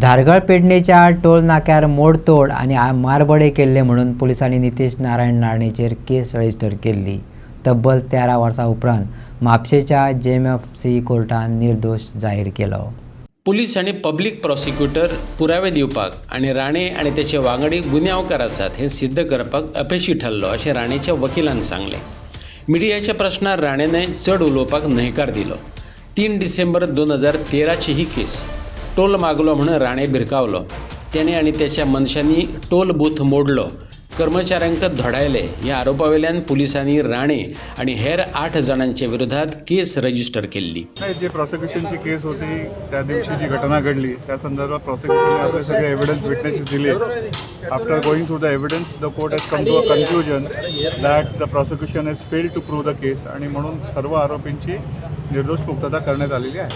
Dhargal पेडणेच्या toll नाक्यार मोडतोड आणि मारबडे केल्ले म्हणून पोलिसांनी नितेश नारायण राणेचेर केस रजिस्टर केल्ली। तब्बल 13 वर्सां उपरांत म्हापशेच्या JMFC कोर्टान निर्दोष जाहीर केलो। पुलीस आणि पब्लिक प्रॉसिक्युटर पुरावे दिवपाक आणि राणे आणि त्याचे वांगडी गुन्यांवकार आसात हे सिद्ध करपाक अपेशी ठरलो अशें राणेच्या वकिलान सांगले। मिडियाच्या प्रश्नार राणेने चड उलोवपाक न्हयकार दिलो। 3 डिसेंबर 2013ची ही केस। टोल मागलो म्हणून राणे भिरकावलो। त्याने आणि त्याच्या मनशांनी टोल बूथ मोडलो, कर्मचाऱ्यांक धोडायले ह्या आरोपावेल्यान पुलिसांनी राणे आणि हेर 8 जाणांच्या विरोधात केस रजिस्टर केल्ली। जे प्रॉसिक्युशनची केस होती त्या दिवशी जी घटना घडली त्या संदर्भात प्रॉसिक्युशनने आपले सगळे एव्हिडन्स विटनेसेस दिले। After going through the evidence the court has come to a conclusion that the prosecution has failed to prove the case आणि म्हणून सर्व आरोपींची निर्दोष मुक्तता करण्यात आलेली आहे।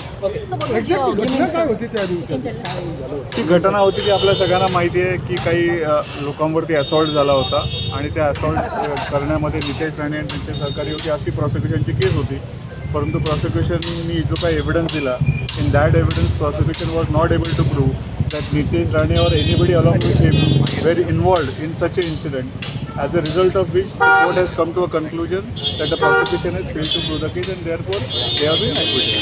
ती घटना होती की आपल्या सगळ्यांना माहिती आहे की काही लोकांवरती असॉल्ट झाला होता आणि त्या असॉल्ट करण्यामध्ये नितेश राणे आणि त्यांचे सहकारी होते अशी प्रॉसिक्युशनची केस होती। परंतु प्रॉसिक्युशननी जो काही एव्हिडन्स दिला in that evidence prosecution was not able to prove that Nitesh Rane or anybody along with him were involved in such an incident, as a result of which the court has come to a conclusion that the prosecution has failed to prove the case and therefore they have been acquitted.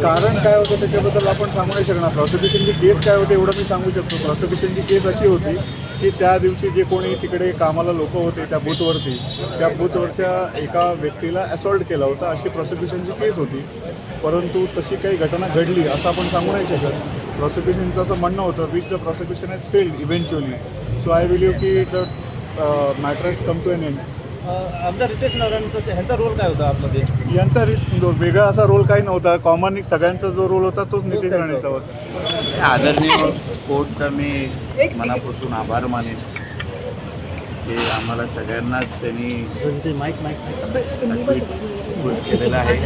कारण काय होतं त्याच्याबद्दल आपण सांगू नाही शकणार। प्रॉसिक्युशनची केस काय होते एवढं मी सांगू शकतो। प्रॉसिक्युशनची केस अशी होती की त्या दिवशी जे कोणी तिकडे कामाला लोक होते त्या बूथवरती त्या बूथवरच्या एका व्यक्तीला असॉल्ट केला होता अशी प्रॉसिक्युशनची केस होती। परंतु तशी काही घटना घडली असं आपण सांगू नाही शकत। प्रॉसिक्युशनचं असं म्हणणं होतं which the prosecution has failed eventually. So I believe की the matter has come to an end. आमदार नितेश नारायणचा ह्यांचा रोल काय होता आतमध्ये? यांचा वेगळा असा रोल काही नव्हता। कॉमन सगळ्यांचा जो रोल होता तोच नितेश राणेचा होता। आदरणीय कोर्टचा मी मनापासून आभार मानेन की आम्हाला सगळ्यांनाच त्यांनी केलेला आहे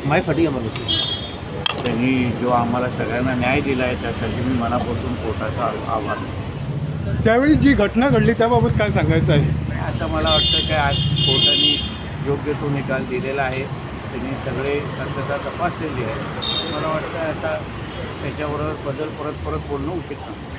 आणि त्यांनी जो आम्हाला सगळ्यांना न्याय दिला आहे त्यासाठी मी मनापासून कोर्टाचा आभार मानतो। त्यावेळी जी घटना घडली त्याबाबत काय सांगायचं आहे? आता मला वाटतं की आज कोर्टाने योग्य तो निकाल दिलेला आहे। त्यांनी सगळे सत्यता तपासलेली आहे। मला वाटतं आता त्याच्याबरोबर परत बोलणं उचित नाही।